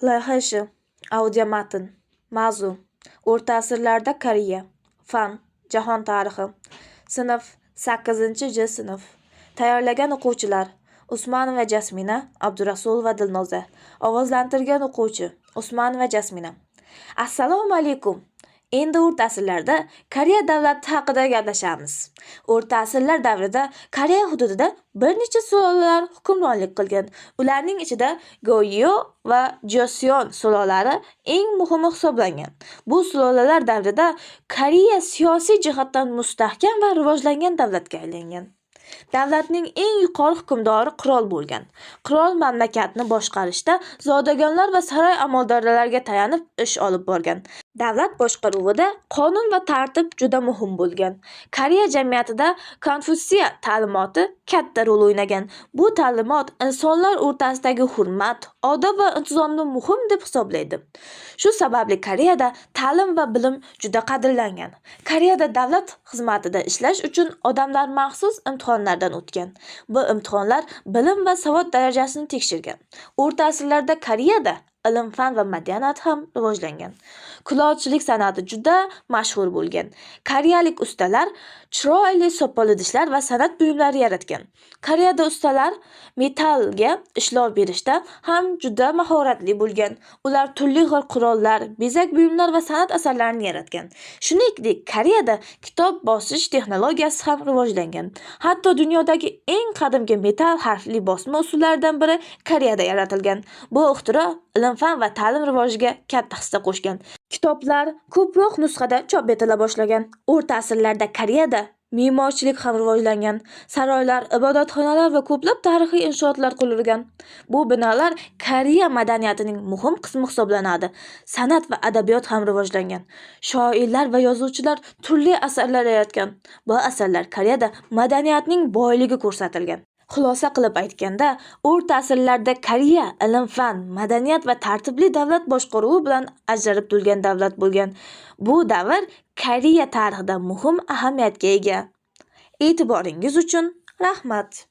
Loyiha ishi. Audio matn. Mavzu. O'rta asrlarda Koreya. Fan. Jahon tarixi. Sinf 8J sinf. Tayyorlagan o'quvchilar: Usmanova Jasmina, Abdurasulova Dilnoza. Ovozlantirgan o'quvchi: Usmanova Jasmina. Assalomu alaykum. Endi o'rta asrlarda Koreya davlati haqida gaplashamiz. O'rta asrlar davrida Koreya hududida bir necha sulolalar hukmronlik qilgan. Ularning ichida Goryeo va Joseon sulolalari eng muhimi hisoblangan. Bu sulolalar davrida Koreya siyosiy jihatdan mustahkam va rivojlangan davlatga aylangan. Davlatning eng yuqori hukmdori qirol bo'lgan. Qirol mamlakatni boshqarishda zodagonlar va saroy amaldorlariga tayanib ish olib borgan. Davlat boshqaruvida qonun va tartib juda muhim bo'lgan. Koreya jamiyatida Konfutsiya ta'limoti katta rol o'ynagan. Bu ta'limot insonlar o'rtasidagi hurmat, odob va intizomni muhim deb hisoblaydi. Shu sababli Koreyada ta'lim va bilim juda qadrlangan. Koreyada davlat xizmatida ishlash uchun odamlar maxsus imtihonlardan o'tgan. Bu imtihonlar bilim va savod darajasini tekshirgan. O'rta asrlarda Koreyada ilm, fan va madaniyat ham rivojlangan. Kulolchilik san'ati juda mashhur bo'lgan. Koreyalik ustalar chiroyli sopol idishlar va san'at buyumlari yaratgan. Koreyada ustalar metallga ishlov berishda ham juda mahoratli bo'lgan. Ular turli xil qurollar, bezak buyumlar va san'at asarlarini yaratgan. Shuningdek, Koreyada kitob bosish texnologiyasi ham rivojlangan. Hatto dunyodagi eng qadimgi metall harfli bosma usullaridan biri Koreyada yaratilgan. Bu ixtiro ilm, fan va ta'lim rivojiga katta hissa qo'shgan. Kitoblar ko'proq nusxada chop etila boshlagan. O'rta asrlarda Koreyada me'morchilik ham rivojlangan. Saroylar, ibodatxonalar va ko'plab tarixiy inshootlar qurilgan. Bu binolar Koreya madaniyatining muhim qismi hisoblanadi. San'at va adabiyot ham rivojlangan. Shoirlar va yozuvchilar turli asarlar yaratgan. Bu asarlar Koreyada madaniyatning boyligi ko'rsatilgan. Xulosa qilib aytganda, o'rta asrlarda Koreya ilm-fan, madaniyat va tartibli davlat boshqaruvi bilan ajralib turgan davlat bo'lgan. Bu davr Koreya tarixida muhim ahamiyatga ega. E'tiboringiz uchun rahmat.